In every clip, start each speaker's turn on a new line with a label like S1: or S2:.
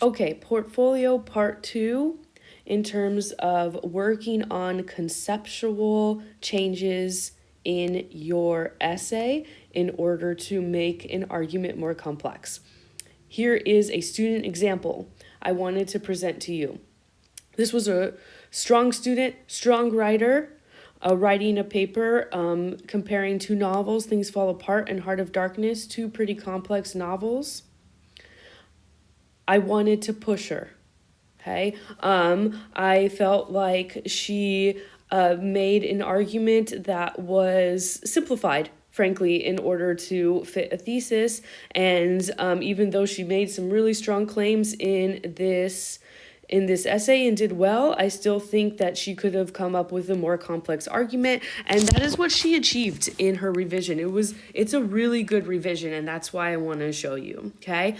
S1: Okay, portfolio part 2 in terms of working on conceptual changes in your essay in order to make an argument more complex. Here is a student example I wanted to present to you. This was a strong student, strong writer, writing a paper comparing two novels, Things Fall Apart and Heart of Darkness, two pretty complex novels. I wanted to push her. Okay. I felt like she made an argument that was simplified, frankly, in order to fit a thesis. And even though she made some really strong claims in this essay and did well, I still think that she could have come up with a more complex argument, and that is what she achieved in her revision. It's a really good revision, and that's why I want to show you. Okay.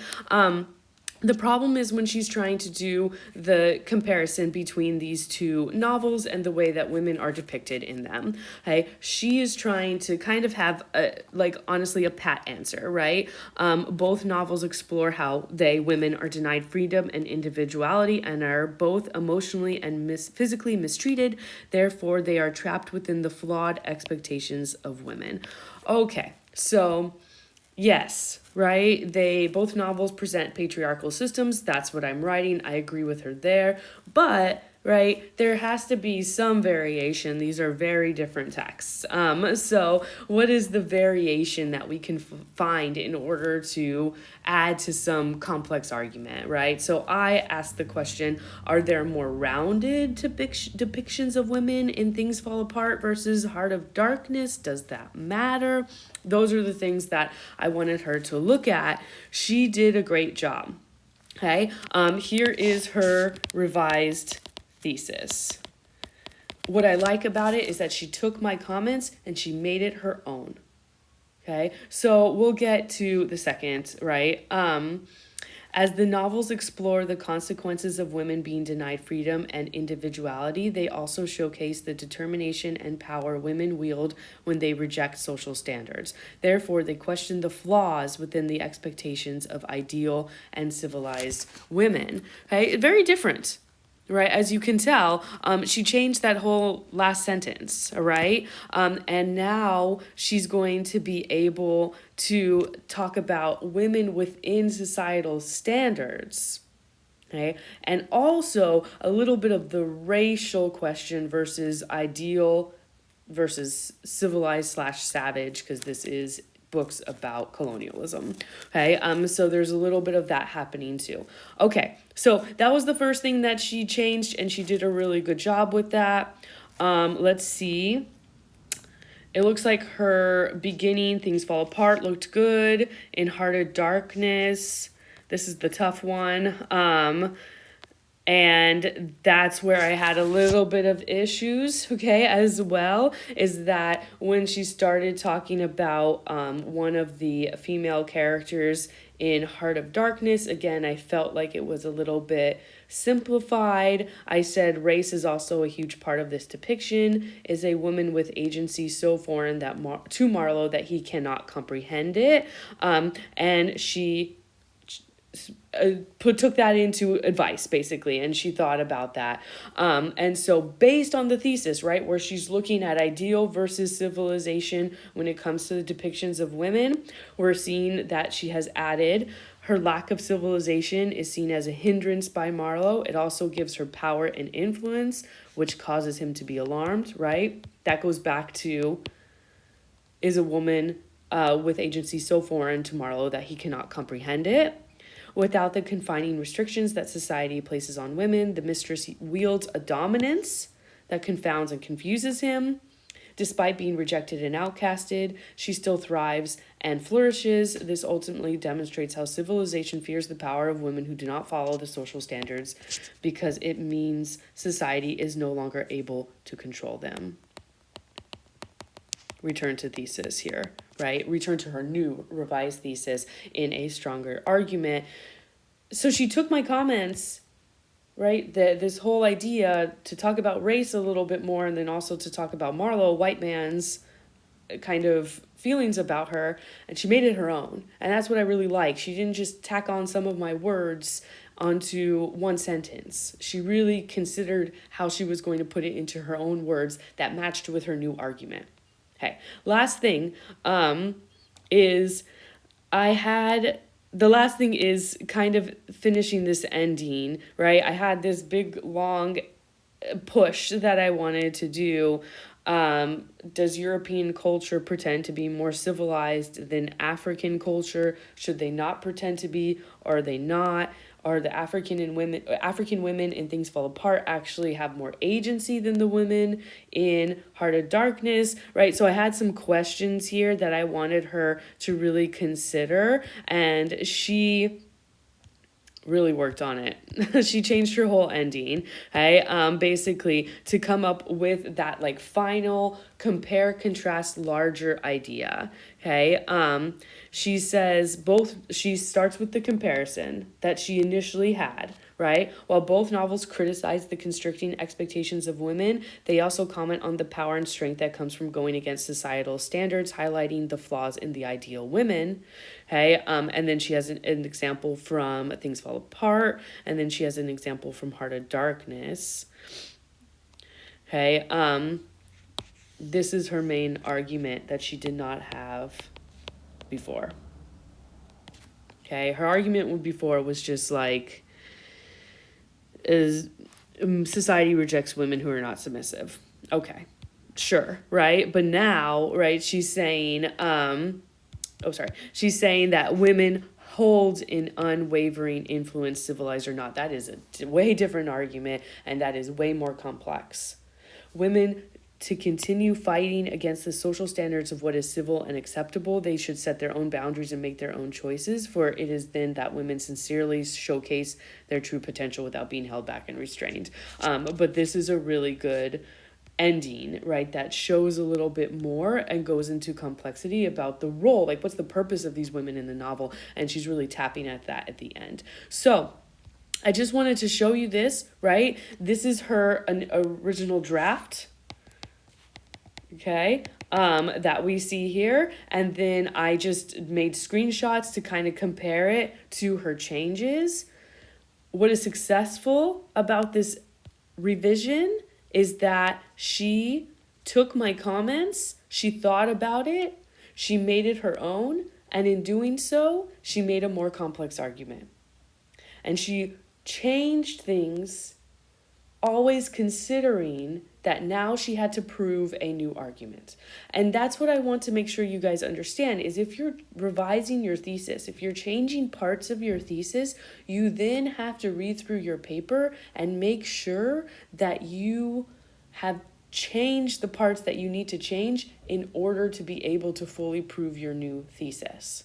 S1: The problem is when she's trying to do the comparison between these two novels and the way that women are depicted in them. Okay, she is trying to kind of have honestly a pat answer, right? Both novels explore how women are denied freedom and individuality and are both emotionally and physically mistreated. Therefore, they are trapped within the flawed expectations of women. Okay, so yes, right? Both novels present patriarchal systems. That's what I'm writing. I agree with her there. But, right, there has to be some variation. These are very different texts. So what is the variation that we can find in order to add to some complex argument, right? So I asked the question, are there more rounded depictions of women in Things Fall Apart versus Heart of Darkness? Does that matter? Those are the things that I wanted her to look at. She did a great job. Okay, here is her revised thesis. What I like about it is that she took my comments and she made it her own. Okay, so we'll get to the second, right? As the novels explore the consequences of women being denied freedom and individuality, they also showcase the determination and power women wield when they reject social standards. Therefore, they question the flaws within the expectations of ideal and civilized women. Okay, very different. Right, as you can tell, she changed that whole last sentence, all right? And now she's going to be able to talk about women within societal standards, okay? And also a little bit of the racial question versus ideal versus civilized slash savage, because this is books about colonialism. Okay, so there's a little bit of that happening too. Okay, so that was the first thing that she changed, and she did a really good job with that. Let's see. It looks like her beginning, Things Fall Apart, looked good. In Heart of Darkness, this is the tough one. And that's where I had a little bit of issues, okay, as well, is that when she started talking about one of the female characters in Heart of Darkness, again, I felt like it was a little bit simplified. I said race is also a huge part of this depiction, is a woman with agency so foreign that to Marlowe that he cannot comprehend it. And she took that into advice basically, and she thought about that, and so based on the thesis, right, where she's looking at ideal versus civilization when it comes to the depictions of women, we're seeing that she has added her lack of civilization is seen as a hindrance by Marlowe. It also gives her power and influence, which causes him to be alarmed, right? That goes back to, is a woman with agency so foreign to Marlowe that he cannot comprehend it. Without the confining restrictions that society places on women, the mistress wields a dominance that confounds and confuses him. Despite being rejected and outcasted, she still thrives and flourishes. This ultimately demonstrates how civilization fears the power of women who do not follow the social standards, because it means society is no longer able to control them. Return to thesis here, right? Return to her new revised thesis in a stronger argument. So she took my comments, right? This whole idea to talk about race a little bit more, and then also to talk about Marlowe, white man's kind of feelings about her, and she made it her own. And that's what I really like. She didn't just tack on some of my words onto one sentence. She really considered how she was going to put it into her own words that matched with her new argument. Okay, last thing is I had the last thing is kind of finishing this ending, right? I had this big long push that I wanted to do. Does European culture pretend to be more civilized than African culture? Should they not pretend to be? Or are they not? Are the African women in Things Fall Apart actually have more agency than the women in Heart of Darkness, right? So I had some questions here that I wanted her to really consider, and she really worked on it. She changed her whole ending, okay? Basically to come up with that like final compare, contrast, larger idea, okay? She says she starts with the comparison that she initially had, right? While both novels criticize the constricting expectations of women, they also comment on the power and strength that comes from going against societal standards, highlighting the flaws in the ideal women. Okay, and then she has an example from Things Fall Apart, and then she has an example from Heart of Darkness. Okay, this is her main argument that she did not have before. Okay, her argument before was just like, society rejects women who are not submissive. Okay, sure, right? But now, right, she's saying, she's saying that women hold in unwavering influence, civilized or not. That is a way different argument, and that is way more complex. Women, to continue fighting against the social standards of what is civil and acceptable, they should set their own boundaries and make their own choices, for it is then that women sincerely showcase their true potential without being held back and restrained. But this is a really good ending, right, that shows a little bit more and goes into complexity about the role, like what's the purpose of these women in the novel, and she's really tapping at that at the end. So I just wanted to show you this, right? This is an original draft, okay, that we see here, and then I just made screenshots to kind of compare it to her changes. What is successful about this revision is that she took my comments, she thought about it, she made it her own, and in doing so, she made a more complex argument. And she changed things, always considering that now she had to prove a new argument. And that's what I want to make sure you guys understand, is if you're revising your thesis, if you're changing parts of your thesis, you then have to read through your paper and make sure that you have changed the parts that you need to change in order to be able to fully prove your new thesis.